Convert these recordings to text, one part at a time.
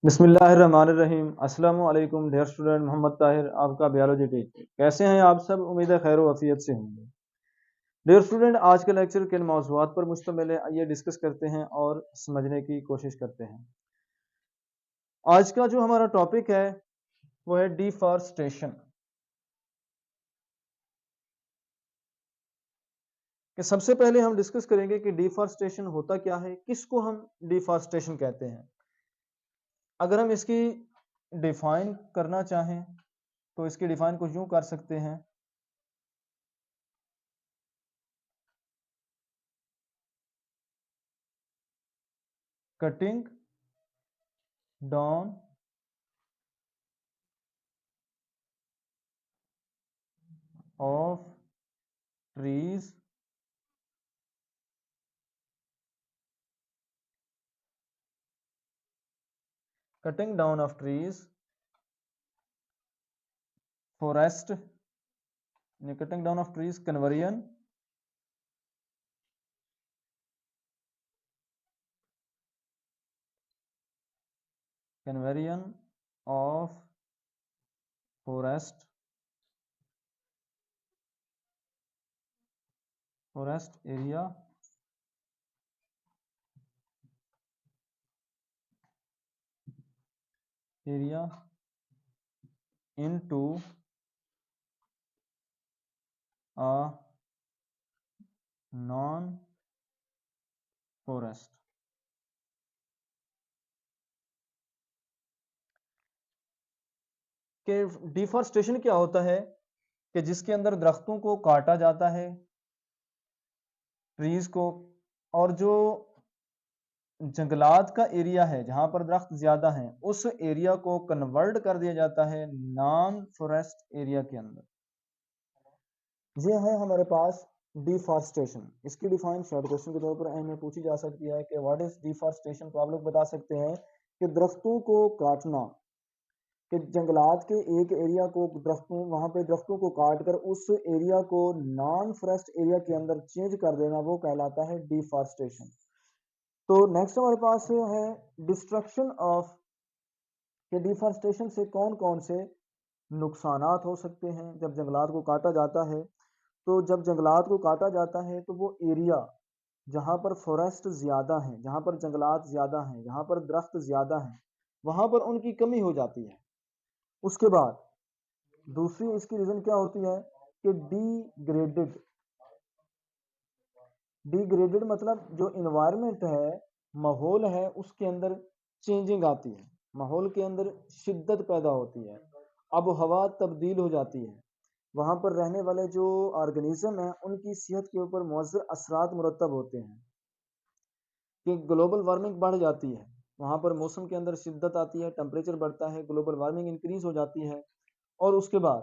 بسم اللہ الرحمن الرحیم۔ السلام علیکم ڈیئر اسٹوڈنٹ، محمد طاہر آپ کا بیالوجی ٹیچر۔ کیسے ہیں آپ سب؟ امید ہے خیر و عافیت سے ہوں گے۔ ڈیئر اسٹوڈنٹ، آج کا لیکچر کن موضوعات پر مشتمل ہے آئیے ڈسکس کرتے ہیں اور سمجھنے کی کوشش کرتے ہیں۔ آج کا جو ہمارا ٹاپک ہے وہ ہے ڈیفارسٹیشن، کہ سب سے پہلے ہم ڈسکس کریں گے کہ ڈیفارسٹیشن ہوتا کیا ہے، کس کو ہم ڈیفارسٹیشن کہتے ہیں۔ اگر ہم اس کی ڈیفائن کرنا چاہیں تو اس کی ڈیفائن کو یوں کر سکتے ہیں، cutting down of trees cutting down of trees forest cutting down of trees conversion of forest area into a non forest۔ کہ ڈیفارسٹیشن کیا ہوتا ہے کہ جس کے اندر درختوں کو کاٹا جاتا ہے، ٹریز کو، اور جو جنگلات کا ایریا ہے جہاں پر درخت زیادہ ہیں اس ایریا کو کنورٹ کر دیا جاتا ہے نان فورسٹ ایریا کے اندر۔ یہ ہے ہمارے پاس ڈیفارسٹیشن۔ اس کی ڈیفائن شارٹ کوسچن کے طور پر ہمیں پوچھی جا سکتی ہے کہ واٹ از ڈیفارسٹیشن، تو آپ لوگ بتا سکتے ہیں کہ درختوں کو کاٹنا، کہ جنگلات کے ایک ایریا کو وہاں پہ درختوں کو کاٹ کر اس ایریا کو نان فورسٹ ایریا کے اندر چینج کر دینا، وہ کہلاتا ہے ڈیفارسٹیشن۔ تو نیکسٹ ہمارے پاس ہے ڈسٹرکشن آف، کہ ڈیفارسٹیشن سے کون کون سے نقصانات ہو سکتے ہیں جب جنگلات کو کاٹا جاتا ہے۔ تو جب جنگلات کو کاٹا جاتا ہے تو وہ ایریا جہاں پر فورسٹ زیادہ ہیں، جہاں پر جنگلات زیادہ ہیں، جہاں پر درخت زیادہ ہیں، وہاں پر ان کی کمی ہو جاتی ہے۔ اس کے بعد دوسری اس کی ریزن کیا ہوتی ہے کہ ڈی گریڈڈ مطلب جو انوائرمنٹ ہے، ماحول ہے، اس کے اندر چینجنگ آتی ہے، ماحول کے اندر شدت پیدا ہوتی ہے، آب و ہوا تبدیل ہو جاتی ہے، وہاں پر رہنے والے جو آرگنیزم ہیں ان کی صحت کے اوپر مؤثر اثرات مرتب ہوتے ہیں، کہ گلوبل وارمنگ بڑھ جاتی ہے، وہاں پر موسم کے اندر شدت آتی ہے، ٹمپریچر بڑھتا ہے، گلوبل وارمنگ انکریز ہو جاتی ہے۔ اور اس کے بعد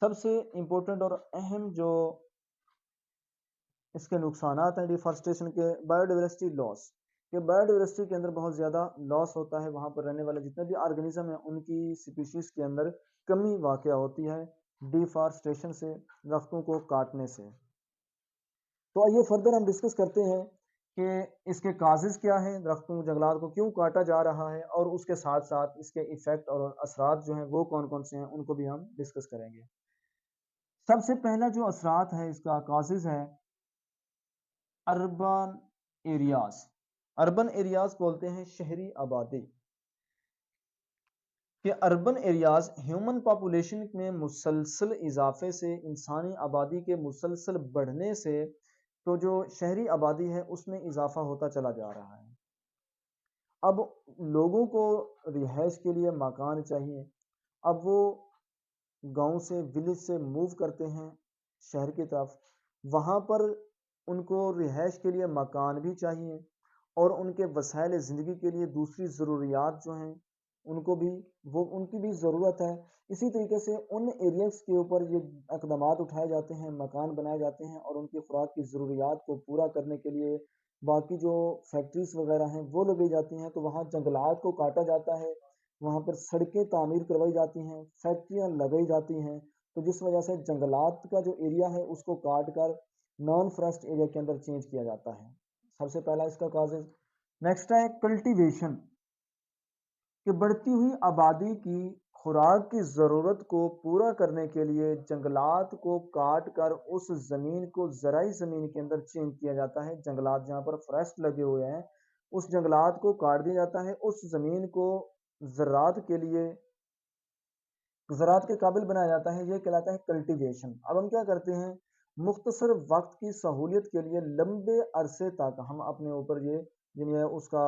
سب سے امپورٹنٹ اور اہم جو اس کے نقصانات ہیں ڈیفارسٹیشن کے، بایو ڈائیورسٹی لاس، کہ بایو ڈائیورسٹی کے اندر بہت زیادہ لاس ہوتا ہے، وہاں پر رہنے والے جتنے بھی آرگنیزم ہیں ان کی سپیشیز کے اندر کمی واقع ہوتی ہے ڈیفارسٹیشن سے، درختوں کو کاٹنے سے۔ تو آئیے فردر ہم ڈسکس کرتے ہیں کہ اس کے کازز کیا ہیں، درختوں جنگلات کو کیوں کاٹا جا رہا ہے، اور اس کے ساتھ ساتھ اس کے ایفیکٹ اور اثرات جو ہیں وہ کون کون سے ہیں ان کو بھی ہم ڈسکس کریں گے۔ سب سے پہلا جو اثرات ہے، اس کا کازز ہے اربن ایریاز۔ اربن ایریاز بولتے ہیں شہری آبادی، کہ اربن ایریاز ہیومن پاپولیشن میں مسلسل اضافے سے، انسانی آبادی کے مسلسل بڑھنے سے، تو جو شہری آبادی ہے اس میں اضافہ ہوتا چلا جا رہا ہے۔ اب لوگوں کو رہائش کے لیے مکان چاہیے، اب وہ گاؤں سے، ولیج سے موو کرتے ہیں شہر کی طرف، وہاں پر ان کو رہائش کے لیے مکان بھی چاہیے، اور ان کے وسائل زندگی کے لیے دوسری ضروریات جو ہیں ان کو بھی ان کی بھی ضرورت ہے۔ اسی طریقے سے ان ایریاز کے اوپر یہ اقدامات اٹھائے جاتے ہیں، مکان بنائے جاتے ہیں، اور ان کی خوراک کی ضروریات کو پورا کرنے کے لیے باقی جو فیکٹریز وغیرہ ہیں وہ لگائی جاتی ہیں، تو وہاں جنگلات کو کاٹا جاتا ہے، وہاں پر سڑکیں تعمیر کروائی جاتی ہیں، فیکٹریاں لگائی جاتی ہیں، تو جس وجہ سے جنگلات کا جو ایریا ہے اس کو کاٹ کر نان فورسٹ ایریا کے اندر چینج کیا جاتا ہے۔ سب سے پہلا اس کا کازز۔ نیکسٹ ہے کلٹیویشن، کہ بڑھتی ہوئی آبادی کی خوراک کی ضرورت کو پورا کرنے کے لیے جنگلات کو کاٹ کر اس زمین کو زرعی زمین کے اندر چینج کیا جاتا ہے۔ جنگلات جہاں پر فریسٹ لگے ہوئے ہیں اس جنگلات کو کاٹ دیا جاتا ہے، اس زمین کو زراعت کے لیے زراعت کے قابل بنایا جاتا ہے، یہ کہلاتا ہے کلٹیویشن۔ اب ہم کیا کرتے ہیں، مختصر وقت کی سہولیت کے لیے لمبے عرصے تک ہم اپنے اوپر یہ یعنی اس کا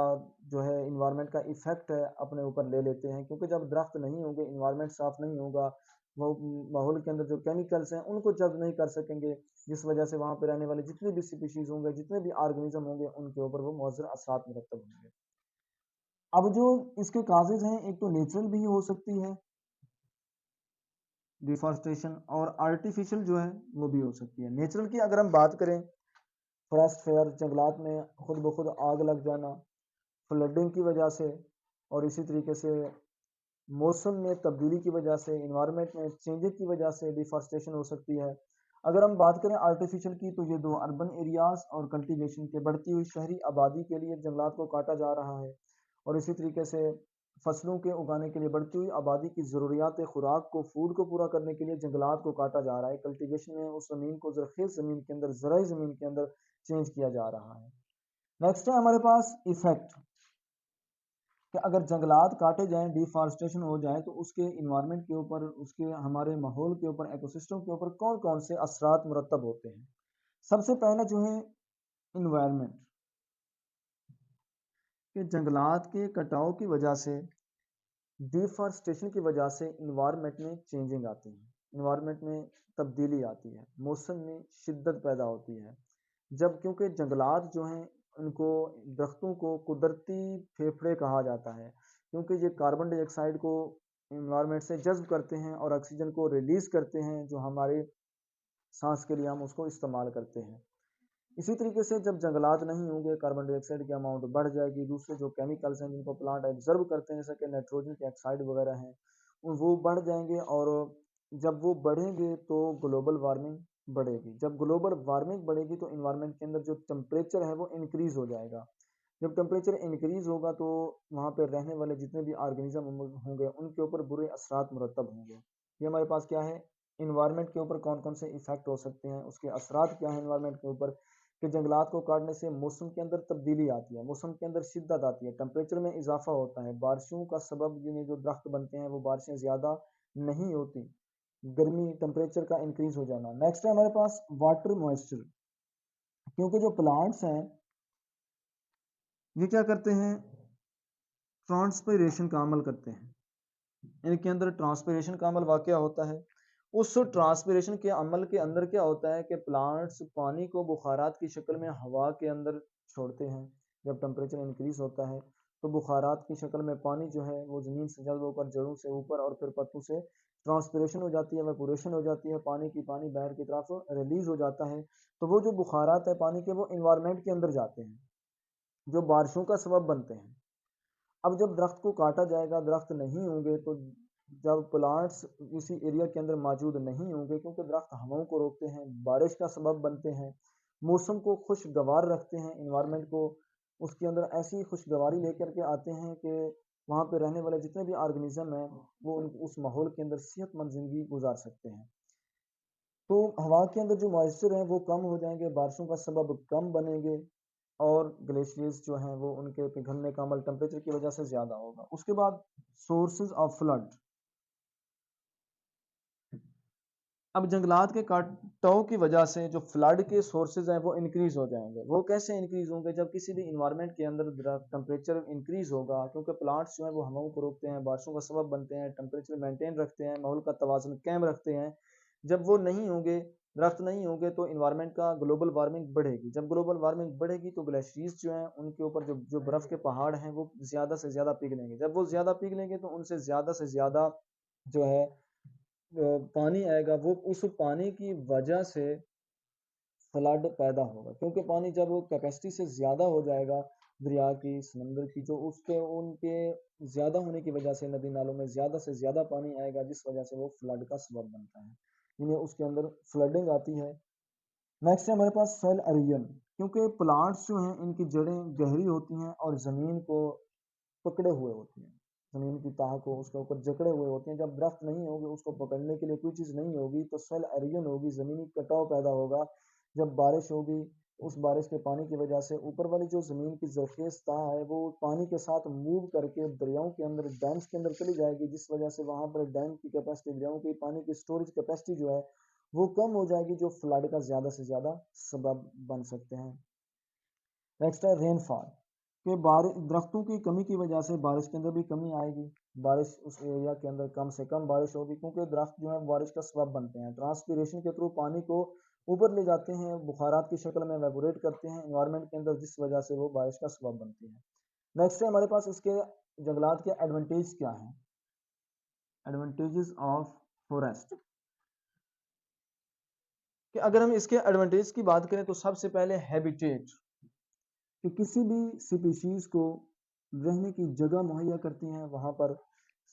جو ہے انوائرمنٹ کا ایفیکٹ ہے اپنے اوپر لے لیتے ہیں، کیونکہ جب درخت نہیں ہوں گے، انوائرمنٹ صاف نہیں ہوگا، وہ ماحول کے اندر جو کیمیکلز ہیں ان کو جذب نہیں کر سکیں گے، جس وجہ سے وہاں پہ رہنے والے جتنے بھی سپیشیز ہوں گے، جتنے بھی آرگنیزم ہوں گے، ان کے اوپر وہ مؤثر اثرات مرتب ہوں گے۔ اب جو اس کے کازز ہیں، ایک تو نیچرل بھی ہو سکتی ہے ڈیفارسٹریشن، اور آرٹیفیشل جو ہے وہ بھی ہو سکتی ہے۔ نیچرل کی اگر ہم بات کریں، فورسٹ فائر، جنگلات میں خود بخود آگ لگ جانا، فلڈنگ کی وجہ سے، اور اسی طریقے سے موسم میں تبدیلی کی وجہ سے، انوائرمنٹ میں چینجز کی وجہ سے ڈیفارسٹریشن ہو سکتی ہے۔ اگر ہم بات کریں آرٹیفیشل کی، تو یہ دو اربن ایریاز اور کلٹیویشن کے بڑھتی ہوئی شہری آبادی کے لیے جنگلات کو کاٹا جا رہا ہے، اور اسی طریقے سے فصلوں کے اگانے کے لیے بڑھتی ہوئی آبادی کی ضروریات خوراک کو فوڈ کو پورا کرنے کے لیے جنگلات کو کاٹا جا رہا ہے۔ کلٹیویشن میں اس زمین کو زرخیز زمین کے اندر، زرعی زمین کے اندر چینج کیا جا رہا ہے۔ نیکسٹ ہے ہمارے پاس ایفیکٹ، کہ اگر جنگلات کاٹے جائیں، ڈیفارسٹریشن ہو جائے، تو اس کے انوائرمنٹ کے اوپر، اس کے ہمارے ماحول کے اوپر، ایکو سسٹم کے اوپر کون کون سے اثرات مرتب ہوتے ہیں۔ سب سے پہلے جو ہے انوائرمنٹ، کہ جنگلات کے کٹاؤ کی وجہ سے، ڈیفارسٹریشن کی وجہ سے انوائرمنٹ میں چینجنگ آتی ہے، انوائرمنٹ میں تبدیلی آتی ہے، موسم میں شدت پیدا ہوتی ہے، جب کیونکہ جنگلات جو ہیں ان کو، درختوں کو قدرتی پھیپھڑے کہا جاتا ہے، کیونکہ یہ کاربن ڈائی آکسائڈ کو انوائرمنٹ سے جذب کرتے ہیں اور آکسیجن کو ریلیز کرتے ہیں، جو ہمارے سانس کے لیے ہم اس کو استعمال کرتے ہیں۔ اسی طریقے سے جب جنگلات نہیں ہوں گے، کاربن ڈائی آکسائڈ کی اماؤنٹ بڑھ جائے گی، دوسرے جو کیمیکلز ہیں جن کو پلانٹ ایبزرو کرتے ہیں، جیسے کہ نائٹروجن کے آکسائڈ وغیرہ ہیں، وہ بڑھ جائیں گے، اور جب وہ بڑھیں گے تو گلوبل وارمنگ بڑھے گی۔ جب گلوبل وارمنگ بڑھے گی تو انوائرمنٹ کے اندر جو ٹمپریچر ہے وہ انکریز ہو جائے گا۔ جب ٹمپریچر انکریز ہوگا تو وہاں پہ رہنے والے جتنے بھی آرگنیزم ہوں گے ان کے اوپر برے اثرات مرتب ہوں گے۔ یہ ہمارے پاس کیا ہے، انوائرمنٹ کے اوپر کون کون سے ایفیکٹ ہو سکتے ہیں، اس کے اثرات کیا ہیں انوائرمنٹ کے اوپر، کہ جنگلات کو کاٹنے سے موسم کے اندر تبدیلی آتی ہے، موسم کے اندر شدت آتی ہے، ٹمپریچر میں اضافہ ہوتا ہے، بارشوں کا سبب یعنی جو درخت بنتے ہیں وہ بارشیں زیادہ نہیں ہوتی، گرمی ٹمپریچر کا انکریز ہو جانا۔ نیکسٹ ہے ہمارے پاس واٹر موئسچر، کیونکہ جو پلانٹس ہیں یہ کیا کرتے ہیں، ٹرانسپیریشن کا عمل کرتے ہیں، ان کے اندر ٹرانسپیریشن کا عمل واقع ہوتا ہے۔ اس ٹرانسپیریشن کے عمل کے اندر کیا ہوتا ہے کہ پلانٹس پانی کو بخارات کی شکل میں ہوا کے اندر چھوڑتے ہیں، جب ٹمپریچر انکریز ہوتا ہے تو بخارات کی شکل میں پانی جو ہے وہ زمین سے جذب ہو کر جڑوں سے اوپر اور پھر پتوں سے ٹرانسپیریشن ہو جاتی ہے، ایویپوریشن ہو جاتی ہے، پانی باہر کی طرف ریلیز ہو جاتا ہے، تو وہ جو بخارات ہے پانی کے وہ انوائرمنٹ کے اندر جاتے ہیں جو بارشوں کا سبب بنتے ہیں۔ اب جب درخت کو کاٹا جائے گا، درخت نہیں ہوں گے، تو جب پلانٹس کسی ایریا کے اندر موجود نہیں ہوں گے، کیونکہ درخت ہواؤں کو روکتے ہیں، بارش کا سبب بنتے ہیں، موسم کو خوشگوار رکھتے ہیں، انوائرمنٹ کو اس کے اندر ایسی خوشگواری لے کر کے آتے ہیں کہ وہاں پہ رہنے والے جتنے بھی آرگنیزم ہیں وہ اس ماحول کے اندر صحت مند زندگی گزار سکتے ہیں۔ تو ہوا کے اندر جو موئسچر ہیں وہ کم ہو جائیں گے، بارشوں کا سبب کم بنیں گے، اور گلیشیئرز جو ہیں وہ ان کے پگھلنے کا عمل ٹمپریچر کی وجہ سے زیادہ ہوگا۔ اس کے بعد سورسز آف فلڈ، اب جنگلات کے کاٹاؤ کی وجہ سے جو فلڈ کے سورسز ہیں وہ انکریز ہو جائیں گے۔ وہ کیسے انکریز ہوں گے، جب کسی بھی انوائرمنٹ کے اندر ٹمپریچر انکریز ہوگا، کیونکہ پلانٹس جو ہیں وہ ہواؤں کو روکتے ہیں، بارشوں کا سبب بنتے ہیں، ٹمپریچر مینٹین رکھتے ہیں، ماحول کا توازن قائم رکھتے ہیں۔ جب وہ نہیں ہوں گے، درخت نہیں ہوں گے، تو انوائرمنٹ کا گلوبل وارمنگ بڑھے گی۔ جب گلوبل وارمنگ بڑھے گی تو گلیشیئرز جو ہیں ان کے اوپر جو برف کے پہاڑ ہیں وہ زیادہ سے زیادہ پگھلیں گے۔ جب وہ زیادہ پگھلیں گے تو ان سے زیادہ جو ہے پانی آئے گا، وہ اس پانی کی وجہ سے فلڈ پیدا ہوگا، کیونکہ پانی جب وہ کیپیسٹی سے زیادہ ہو جائے گا، دریا کی، سمندر کی، جو اس کے ان کے زیادہ ہونے کی وجہ سے ندی نالوں میں زیادہ سے زیادہ پانی آئے گا، جس وجہ سے وہ فلڈ کا سبب بنتا ہے، یعنی اس کے اندر فلڈنگ آتی ہے۔ نیکسٹ ہے ہمارے پاس سیل ایرین، کیونکہ پلانٹس جو ہیں ان کی جڑیں گہری ہوتی ہیں اور زمین کو پکڑے ہوئے ہوتی ہیں، زمین کی تہ کو اس کے اوپر جکڑے ہوئے ہوتے ہیں. جب درخت نہیں ہوگے، اس کو پکڑنے کے لیے کوئی چیز نہیں ہوگی تو سویل ایروژن ہوگی، زمینی کٹاؤ پیدا ہوگا. جب بارش ہوگی، اس بارش کے پانی کی وجہ سے اوپر والی جو زمین کی زرخیز تہ ہے وہ پانی کے ساتھ موو کر کے دریاؤں کے اندر، ڈیمس کے اندر چلی جائے گی، جس وجہ سے وہاں پر ڈیم کی کیپیسٹی، دریاؤں کی پانی کی سٹوریج کیپیسٹی جو ہے وہ کم ہو جائے گی، جو فلڈ کا زیادہ سے زیادہ سبب بن سکتے ہیں. نیکسٹ ہے رین فال، کہ درختوں کی کمی کی وجہ سے بارش کے اندر بھی کمی آئے گی. بارش اس ایریا کے اندر کم سے کم بارش ہوگی، کیونکہ درخت جو ہے بارش کا سبب بنتے ہیں. ٹرانسپیریشن کے تھرو پانی کو اوپر لے جاتے ہیں، بخارات کی شکل میں ایویپوریٹ کرتے ہیں انوائرمنٹ کے اندر، جس وجہ سے وہ بارش کا سبب بنتی ہیں. نیکسٹ ہے ہمارے پاس اس کے جنگلات کے ایڈوانٹیج کیا ہیں. ایڈوانٹیجز آف فورسٹ، کہ اگر ہم اس کے ایڈوانٹیج کی بات کریں تو سب سے پہلے ہیبیٹیٹ، کہ کسی بھی سپیشیز کو رہنے کی جگہ مہیا کرتی ہیں. وہاں پر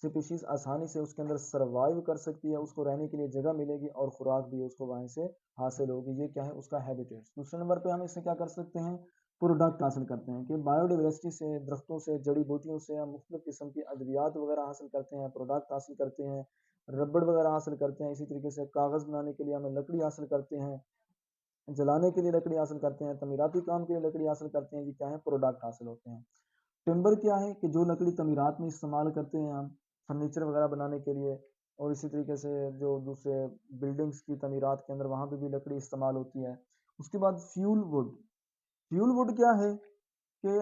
سپیشیز آسانی سے اس کے اندر سروائیو کر سکتی ہے، اس کو رہنے کے لیے جگہ ملے گی اور خوراک بھی اس کو وہیں سے حاصل ہوگی. یہ کیا ہے؟ اس کا ہیبیٹیٹ. دوسرے نمبر پہ ہم اس سے کیا کر سکتے ہیں؟ پروڈکٹ حاصل کرتے ہیں، کہ بایو ڈائیورسٹی سے، درختوں سے، جڑی بوٹیوں سے ہم مختلف قسم کی ادویات وغیرہ حاصل کرتے ہیں، پروڈکٹ حاصل کرتے ہیں، ربڑ وغیرہ حاصل کرتے ہیں. اسی طریقے سے کاغذ بنانے کے لیے ہمیں لکڑی حاصل کرتے ہیں، جلانے کے لیے لکڑی حاصل کرتے ہیں، تعمیراتی کام کے لیے لکڑی حاصل کرتے ہیں. یہ کیا ہے؟ پروڈکٹ حاصل ہوتے ہیں. ٹمبر کیا ہے؟ کہ جو لکڑی تعمیرات میں استعمال کرتے ہیں ہم فرنیچر وغیرہ بنانے کے لیے، اور اسی طریقے سے جو دوسرے بلڈنگز کی تعمیرات کے اندر وہاں پہ بھی لکڑی استعمال ہوتی ہے. اس کے بعد فیول وڈ. فیول وڈ کیا ہے؟ کہ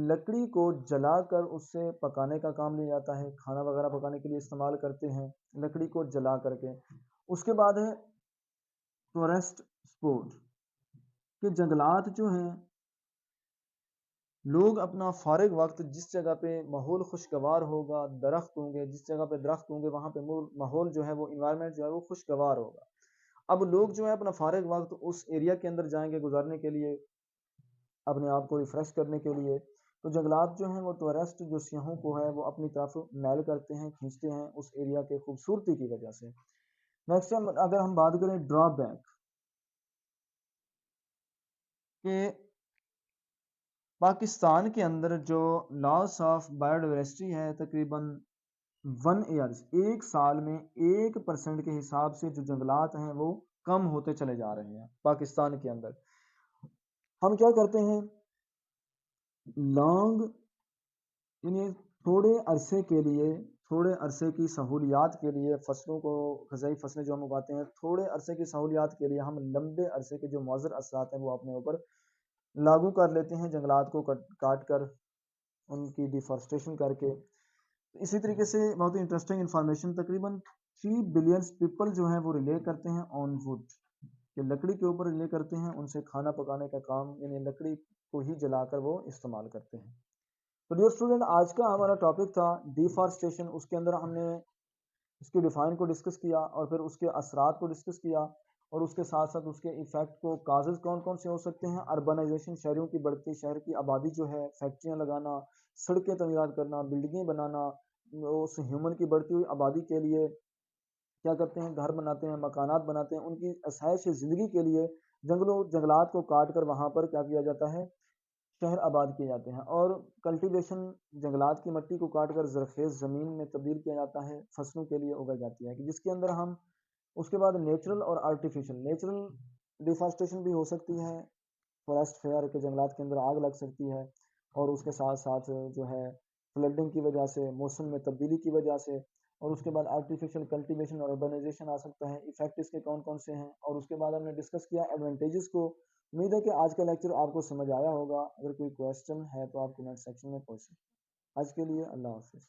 لکڑی کو جلا کر اس سے پکانے کا کام لیا جاتا ہے، کھانا وغیرہ پکانے کے لیے استعمال کرتے ہیں لکڑی کو جلا کر کے. اس کے بعد ہے فورسٹ سپورٹ، کہ جنگلات جو ہیں، لوگ اپنا فارغ وقت جس جگہ پہ ماحول خوشگوار ہوگا، درخت ہوں گے، جس جگہ پہ درخت ہوں گے وہاں پہ ماحول جو ہے، وہ انوائرمنٹ جو ہے وہ خوشگوار ہوگا. اب لوگ جو ہے اپنا فارغ وقت اس ایریا کے اندر جائیں گے گزارنے کے لیے، اپنے آپ کو ریفریش کرنے کے لیے. تو جنگلات جو ہیں وہ ٹورسٹ جو سیاحوں کو ہے وہ اپنی طرف میل کرتے ہیں، کھینچتے ہیں اس ایریا کے خوبصورتی کی وجہ سے. نیکسٹ اگر ہم بات کریں ڈرا بیک، کہ پاکستان کے اندر جو لاس آف بایو ڈائیورسٹی ہے تقریباً 1 ایئرز، 1 سال میں 1% کے حساب سے جو جنگلات ہیں وہ کم ہوتے چلے جا رہے ہیں پاکستان کے اندر. ہم کیا کرتے ہیں؟ لانگ، یعنی تھوڑے عرصے کے لیے، تھوڑے عرصے کی سہولیات کے لیے، فصلوں کو، غذائی فصلیں جو ہم اگاتے ہیں، تھوڑے عرصے کی سہولیات کے لیے ہم لمبے عرصے کے جو مؤثر اثرات ہیں وہ اپنے اوپر لاگو کر لیتے ہیں، جنگلات کو کاٹ کر، ان کی ڈیفارسٹیشن کر کے. اسی طریقے سے بہت ہی انٹرسٹنگ انفارمیشن، تقریباً 3 بلین پیپل جو ہیں وہ ریلے کرتے ہیں آن ووڈ، کہ لکڑی کے اوپر ریلے کرتے ہیں، ان سے کھانا پکانے کا کام، یعنی لکڑی کو ہی جلا کر وہ استعمال کرتے ہیں. تو ڈیئر اسٹوڈنٹ، آج کا ہمارا ٹاپک تھا ڈیفارسٹیشن. اس کے اندر ہم نے اس کی ڈیفائن کو ڈسکس کیا، اور پھر اس کے اثرات کو ڈسکس کیا، اور اس کے ساتھ ساتھ اس کے ایفیکٹ کو، کازز کون کون سے ہو سکتے ہیں. اربنائزیشن، شہروں کی بڑھتی، شہر کی آبادی جو ہے، فیکٹریاں لگانا، سڑکیں تعمیرات کرنا، بلڈنگیں بنانا، اس ہیومن کی بڑھتی ہوئی آبادی کے لیے کیا کرتے ہیں؟ گھر بناتے ہیں، مکانات بناتے ہیں. ان کی آسائش زندگی کے لیے جنگلات کو کاٹ کر وہاں پر کیا کیا جاتا ہے؟ شہر آباد کیے جاتے ہیں. اور کلٹیویشن، جنگلات کی مٹی کو کاٹ کر زرخیز زمین میں تبدیل کیا جاتا ہے، فصلوں کے لیے اگائی جاتی ہے، کہ جس کے اندر ہم اس کے بعد نیچرل اور آرٹیفیشل. نیچرل ڈیفارسٹیشن بھی ہو سکتی ہے، فورسٹ فائر کے جنگلات کے اندر آگ لگ سکتی ہے، اور اس کے ساتھ ساتھ جو ہے فلڈنگ کی وجہ سے، موسم میں تبدیلی کی وجہ سے. اور اس کے بعد آرٹیفیشل کلٹیویشن اور اربنائزیشن آ سکتا ہے. ایفیکٹ اس کے کون کون سے ہیں؟ اور اس کے بعد ہم نے ڈسکس کیا ایڈوانٹیجز کو. امید ہے کہ آج کا لیکچر آپ کو سمجھ آیا ہوگا. اگر کوئی کویسچن ہے تو آپ کمنٹ سیکشن میں پوچھ سکتے ہیں. آج کے لیے اللہ حافظ.